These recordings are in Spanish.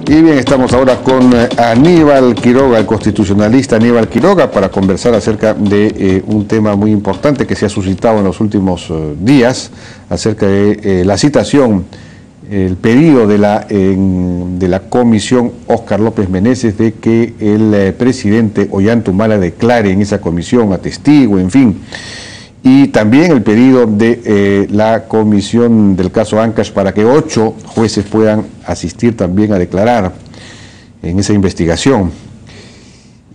Y bien, estamos ahora con Aníbal Quiroga, el constitucionalista Aníbal Quiroga, para conversar acerca de un tema muy importante que se ha suscitado en los últimos días, acerca de la citación, el pedido de la comisión Óscar López Meneses de que el presidente Ollanta declare en esa comisión, atestigo, en fin. Y también el pedido de la comisión del caso Ancash para que 8 jueces puedan asistir también a declarar en esa investigación.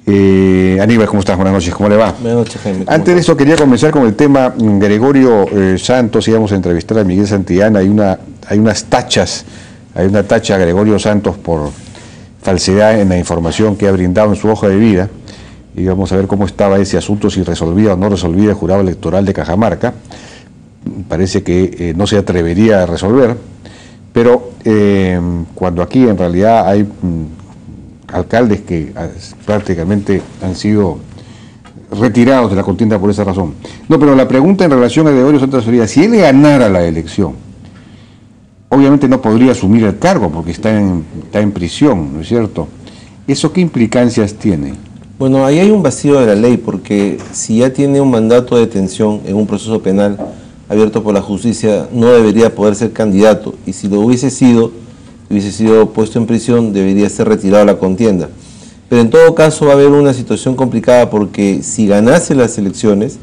Aníbal, ¿cómo estás? Buenas noches, ¿cómo le va? Buenas noches, Jaime. Antes de eso quería comenzar con el tema Gregorio Santos. Íbamos a entrevistar a Miguel Santillana. Hay una tacha a Gregorio Santos por falsedad en la información que ha brindado en su hoja de vida. Y vamos a ver cómo estaba ese asunto, si resolvía o no resolvía el jurado electoral de Cajamarca. Parece que no se atrevería a resolver, pero cuando aquí en realidad hay alcaldes que prácticamente han sido retirados de la contienda por esa razón. No, pero la pregunta en relación a Gregorio Santos sería, si él ganara la elección, obviamente no podría asumir el cargo porque está en prisión, ¿no es cierto? ¿Eso qué implicancias tiene? Bueno, ahí hay un vacío de la ley, porque si ya tiene un mandato de detención en un proceso penal abierto por la justicia, no debería poder ser candidato, y si lo hubiese sido puesto en prisión, debería ser retirado de la contienda. Pero en todo caso va a haber una situación complicada, porque si ganase las elecciones,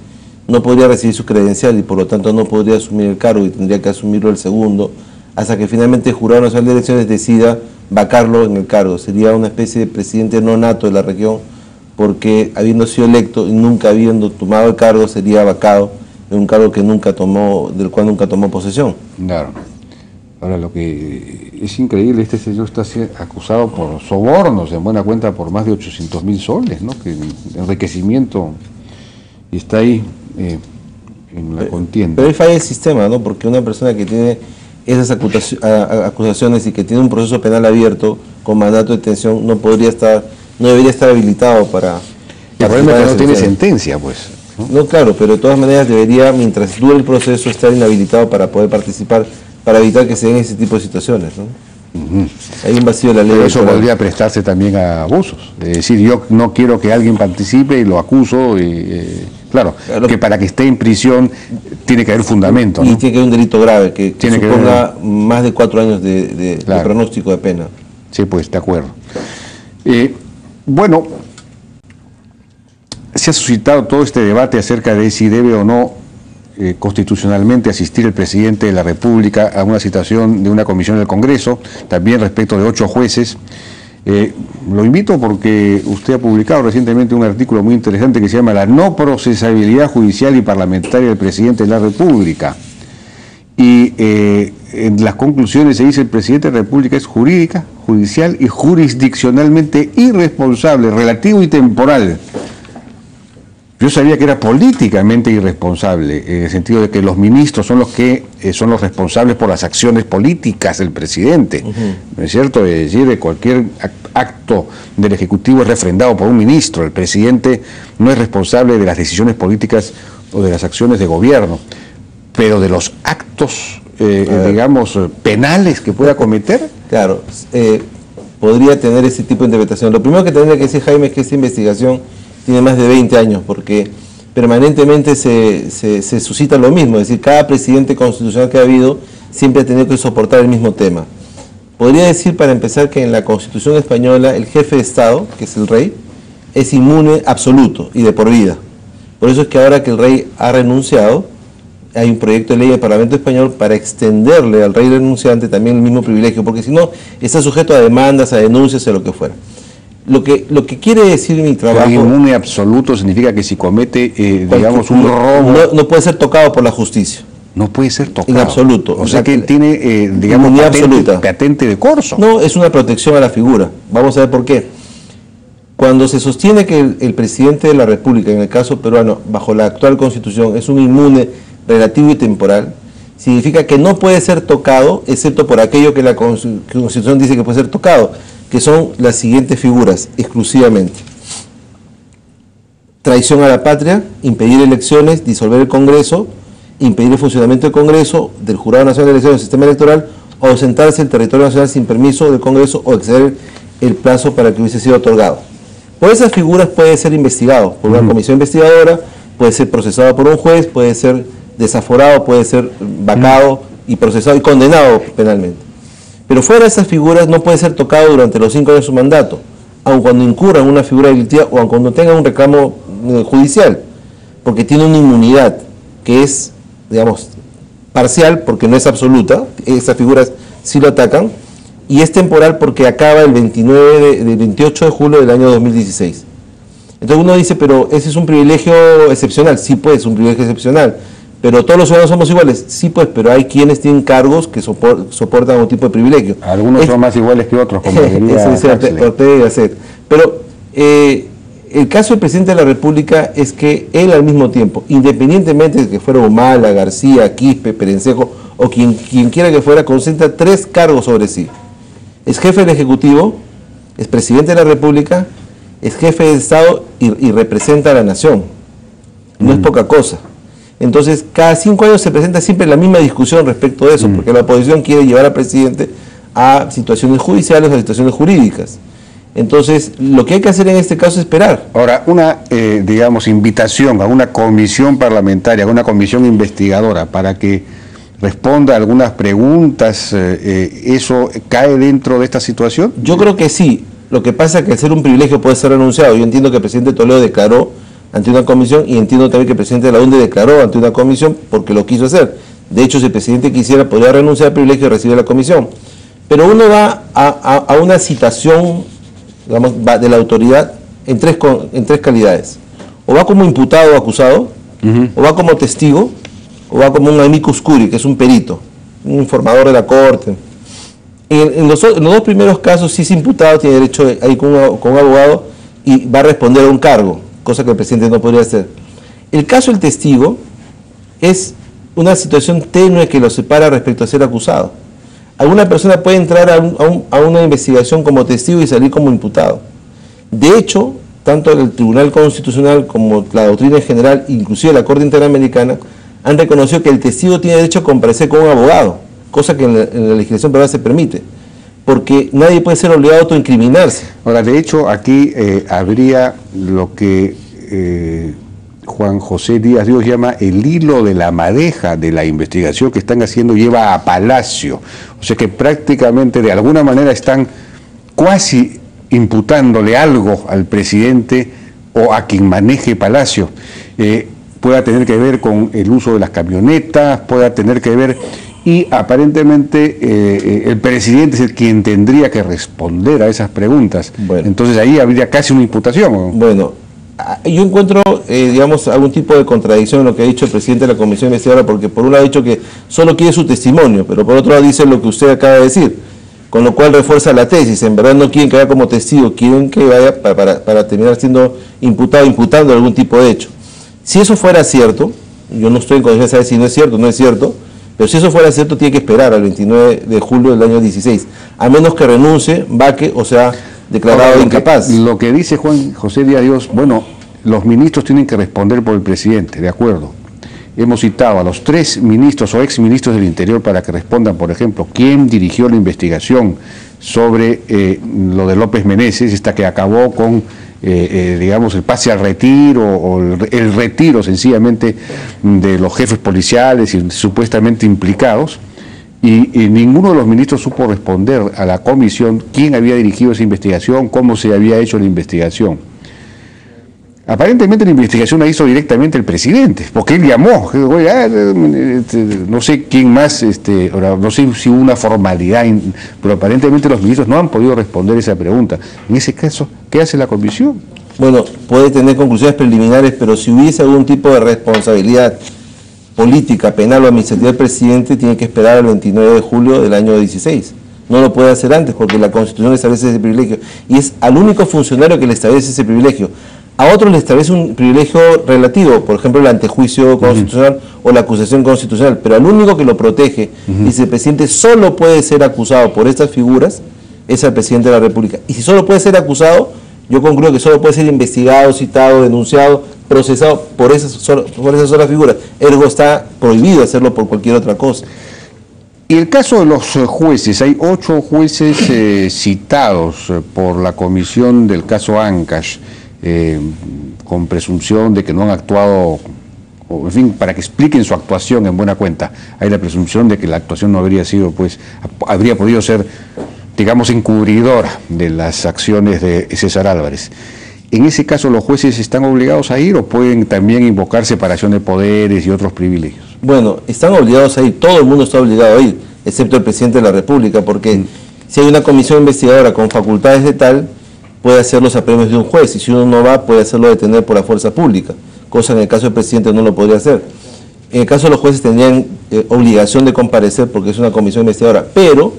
no podría recibir su credencial y por lo tanto no podría asumir el cargo y tendría que asumirlo el segundo, hasta que finalmente el Jurado Nacional de Elecciones decida vacarlo en el cargo. Sería una especie de presidente no nato de la región, porque habiendo sido electo y nunca habiendo tomado el cargo, sería vacado en un cargo que del cual nunca tomó posesión. Claro. Ahora, lo que es increíble, este señor está acusado por sobornos, en buena cuenta por más de 800.000 soles, ¿no? Que enriquecimiento, y está ahí en la contienda. Pero ahí falla el sistema, ¿no? Porque una persona que tiene esas acusaciones y que tiene un proceso penal abierto con mandato de detención no debería estar habilitado para... El problema es que no tiene sentencia, pues. No, claro, pero de todas maneras debería, mientras dure el proceso, estar inhabilitado para poder participar, para evitar que se den ese tipo de situaciones, ¿no? Hay un vacío de la ley. Pero eso podría prestarse también a abusos. Es decir, yo no quiero que alguien participe y lo acuso. Claro, que para que esté en prisión tiene que haber fundamento, ¿no? Y tiene que haber un delito grave, que suponga más de 4 años de pronóstico de pena. Sí, pues, de acuerdo. Bueno, se ha suscitado todo este debate acerca de si debe o no constitucionalmente asistir el presidente de la República a una citación de una comisión del Congreso, también respecto de 8 jueces. Lo invito porque usted ha publicado recientemente un artículo muy interesante que se llama La no procesabilidad judicial y parlamentaria del presidente de la República. Y en las conclusiones se dice: el presidente de la República es jurídica, judicial y jurisdiccionalmente irresponsable, relativo y temporal. Yo sabía que era políticamente irresponsable, en el sentido de que los ministros son los que son los responsables por las acciones políticas del presidente, ¿no es cierto? Es decir, cualquier acto del Ejecutivo es refrendado por un ministro. El presidente no es responsable de las decisiones políticas o de las acciones de gobierno, pero de los actos, digamos, penales que pueda cometer. Claro, podría tener ese tipo de interpretación. Lo primero que tendría que decir, Jaime, es que esta investigación tiene más de 20 años, porque permanentemente se suscita lo mismo, es decir, cada presidente constitucional que ha habido siempre ha tenido que soportar el mismo tema. Podría decir, para empezar, que en la Constitución española el jefe de Estado, que es el rey, es inmune absoluto y de por vida. Por eso es que ahora que el rey ha renunciado, hay un proyecto de ley del Parlamento español para extenderle al rey renunciante también el mismo privilegio, porque si no, está sujeto a demandas, a denuncias, a lo que fuera. Lo que quiere decir mi trabajo... Pero inmune absoluto significa que si comete, digamos, un robo... No puede ser tocado por la justicia. No puede ser tocado. En absoluto. O sea que tiene, digamos, patente de corso. No, es una protección a la figura. Vamos a ver por qué. Cuando se sostiene que el presidente de la República, en el caso peruano, bajo la actual Constitución, es un inmune relativo y temporal, significa que no puede ser tocado, excepto por aquello que la Constitución dice que puede ser tocado, que son las siguientes figuras exclusivamente: traición a la patria, impedir elecciones, disolver el Congreso, impedir el funcionamiento del Congreso, del Jurado Nacional de Elecciones, del sistema electoral, ausentarse del territorio nacional sin permiso del Congreso o exceder el plazo para que hubiese sido otorgado. Por esas figuras puede ser investigado por una comisión investigadora, puede ser procesado por un juez, puede ser desaforado, puede ser vacado y procesado y condenado penalmente. Pero fuera de esas figuras no puede ser tocado durante los 5 años de su mandato, aun cuando incurra en una figura delictiva o aun cuando tenga un reclamo judicial, porque tiene una inmunidad que es, digamos, parcial, porque no es absoluta, esas figuras sí lo atacan, y es temporal porque acaba el 28 de julio del año 2016. Entonces uno dice, pero ese es un privilegio excepcional. Sí, pues, es un privilegio excepcional. Pero todos los ciudadanos somos iguales. Sí, pues, pero hay quienes tienen cargos que soportan algún tipo de privilegio. Algunos son más iguales que otros, como diría Ortega y Gasset. Pero el caso del presidente de la República es que él al mismo tiempo, independientemente de que fuera Humala, García, Quispe, Perencejo o quien quiera que fuera, concentra 3 cargos sobre sí. Es jefe del Ejecutivo, es presidente de la República, es jefe de Estado y representa a la nación. No es poca cosa. Entonces, cada 5 años se presenta siempre la misma discusión respecto de eso, porque la oposición quiere llevar al presidente a situaciones judiciales o a situaciones jurídicas. Entonces, lo que hay que hacer en este caso es esperar. Ahora, una, digamos, invitación a una comisión parlamentaria, a una comisión investigadora, para que responda a algunas preguntas, ¿eso cae dentro de esta situación? Yo creo que sí. Lo que pasa es que al ser un privilegio puede ser renunciado. Yo entiendo que el presidente Toledo declaró ante una comisión y entiendo también que el presidente de la UNDE declaró ante una comisión porque lo quiso hacer. De hecho, si el presidente quisiera, podría renunciar al privilegio y recibir la comisión. Pero uno va a una citación, digamos, de la autoridad en tres calidades. O va como imputado o acusado, o va como testigo, o va como un amicus curiae, que es un perito, un informador de la corte. En los 2 primeros casos, si es imputado, tiene derecho a ir con un abogado y va a responder a un cargo, cosa que el presidente no podría hacer. El caso del testigo es una situación tenue que lo separa respecto a ser acusado. Alguna persona puede entrar a una investigación como testigo y salir como imputado. De hecho, tanto el Tribunal Constitucional como la doctrina en general, inclusive la Corte Interamericana, han reconocido que el testigo tiene derecho a comparecer con un abogado, cosa que en la legislación peruana se permite, porque nadie puede ser obligado a autoincriminarse. Ahora, de hecho, aquí habría lo que Juan José Díaz Dios llama el hilo de la madeja de la investigación que están haciendo, lleva a Palacio. O sea que prácticamente de alguna manera están cuasi imputándole algo al presidente o a quien maneje Palacio. Pueda tener que ver con el uso de las camionetas, pueda tener que ver, y aparentemente el presidente es el quien tendría que responder a esas preguntas. Bueno, entonces ahí habría casi una imputación, ¿no? Bueno, yo encuentro, digamos, algún tipo de contradicción en lo que ha dicho el presidente de la Comisión Investigadora, porque por un lado ha dicho que solo quiere su testimonio, pero por otro lado dice lo que usted acaba de decir, con lo cual refuerza la tesis. En verdad no quieren que vaya como testigo, quieren que vaya para terminar siendo imputado, imputando algún tipo de hecho. Si eso fuera cierto, yo no estoy en condiciones de saber si no es cierto o no es cierto, pero si eso fuera cierto tiene que esperar al 29 de julio del año 16, a menos que renuncie, vaque o sea declarado incapaz. Lo que dice Juan José Díaz Dios, bueno, los ministros tienen que responder por el presidente, de acuerdo. Hemos citado a los 3 ministros o exministros del Interior para que respondan, por ejemplo, quién dirigió la investigación sobre lo de López Meneses, esta que acabó con, digamos, el pase al retiro o el retiro sencillamente de los jefes policiales y supuestamente implicados. Y ninguno de los ministros supo responder a la comisión quién había dirigido esa investigación, cómo se había hecho la investigación. Aparentemente la investigación la hizo directamente el presidente, porque él llamó, no sé quién más, no sé si hubo una formalidad, pero aparentemente los ministros no han podido responder esa pregunta. En ese caso, ¿qué hace la comisión? Bueno, puede tener conclusiones preliminares, pero si hubiese algún tipo de responsabilidad política, penal o administrativa del presidente, tiene que esperar al 29 de julio del año 16. No lo puede hacer antes, porque la Constitución establece ese privilegio, y es al único funcionario que le establece ese privilegio. A otros le establece un privilegio relativo, por ejemplo el antejuicio constitucional o la acusación constitucional, pero al único que lo protege, dice el presidente, solo puede ser acusado por estas figuras, es el presidente de la República. Y si solo puede ser acusado, yo concluyo que solo puede ser investigado, citado, denunciado, procesado por esas solas figuras. Ergo está prohibido hacerlo por cualquier otra cosa. Y el caso de los jueces, hay 8 jueces citados por la comisión del caso Ancash, con presunción de que no han actuado, o en fin, para que expliquen su actuación en buena cuenta. Hay la presunción de que la actuación no habría sido, pues, habría podido ser, digamos, encubridora de las acciones de César Álvarez. En ese caso, ¿los jueces están obligados a ir o pueden también invocar separación de poderes y otros privilegios? Bueno, están obligados a ir, todo el mundo está obligado a ir, excepto el presidente de la República, porque si hay una comisión investigadora con facultades de tal, puede hacer los apremios de un juez, y si uno no va, puede hacerlo detener por la fuerza pública, cosa en el caso del presidente no lo podría hacer. En el caso de los jueces tendrían obligación de comparecer porque es una comisión investigadora, pero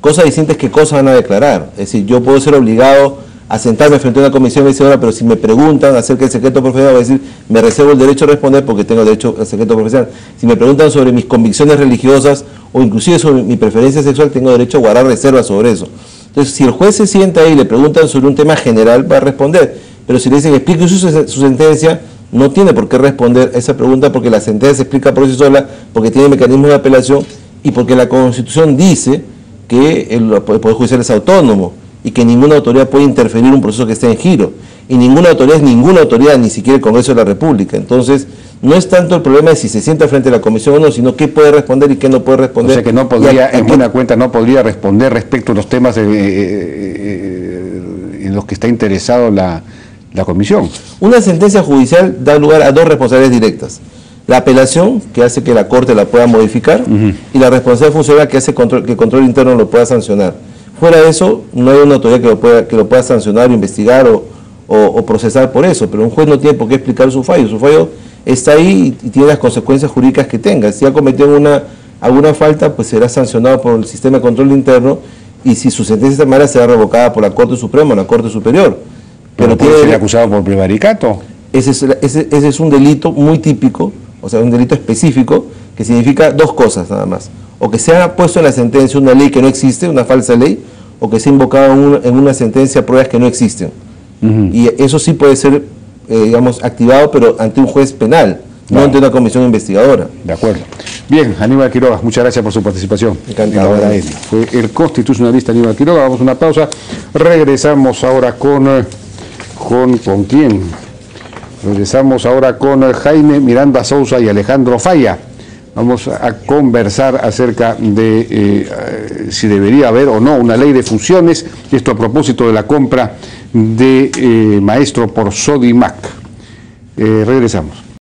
cosa distinta es qué cosas van a declarar. Es decir, yo puedo ser obligado a sentarme frente a una comisión investigadora, pero si me preguntan acerca del secreto profesional, voy a decir, me reservo el derecho a responder porque tengo derecho al secreto profesional. Si me preguntan sobre mis convicciones religiosas o inclusive sobre mi preferencia sexual, tengo derecho a guardar reservas sobre eso. Entonces, si el juez se sienta ahí y le preguntan sobre un tema general, va a responder. Pero si le dicen, explique su sentencia, no tiene por qué responder esa pregunta porque la sentencia se explica por sí sola, porque tiene mecanismos de apelación y porque la Constitución dice que el Poder Judicial es autónomo y que ninguna autoridad puede interferir en un proceso que esté en giro. Y ninguna autoridad es ninguna autoridad, ni siquiera el Congreso de la República. Entonces, no es tanto el problema de si se sienta frente a la comisión o no, sino qué puede responder y qué no puede responder. O sea que no podría, en buena cuenta, no podría responder respecto a los temas en los que está interesado la comisión. Una sentencia judicial da lugar a 2 responsabilidades directas. La apelación, que hace que la Corte la pueda modificar, y la responsabilidad funcional, que hace que el control interno lo pueda sancionar. Fuera de eso, no hay una autoridad que lo pueda sancionar, investigar o procesar por eso, pero un juez no tiene por qué explicar su fallo está ahí y tiene las consecuencias jurídicas que tenga. Si ha cometido alguna falta, pues será sancionado por el sistema de control interno, y si su sentencia de esta manera será revocada por la Corte Suprema o la Corte Superior. Pero puede ser acusado por prevaricato. Ese es un delito muy típico, o sea, un delito específico, que significa 2 cosas nada más. O que se haya puesto en la sentencia una ley que no existe, una falsa ley, o que se ha invocado en una sentencia pruebas que no existen. Y eso sí puede ser, digamos, activado, pero ante un juez penal, no ante una comisión investigadora. De acuerdo. Bien, Aníbal Quiroga, muchas gracias por su participación. Encantado. Fue el constitucionalista Aníbal Quiroga. Vamos a una pausa. Regresamos ahora ¿con quién? Regresamos ahora con Jaime Miranda Sousa y Alejandro Falla. Vamos a conversar acerca de si debería haber o no una ley de fusiones, esto a propósito de la compra de Maestro por Sodimac. Regresamos.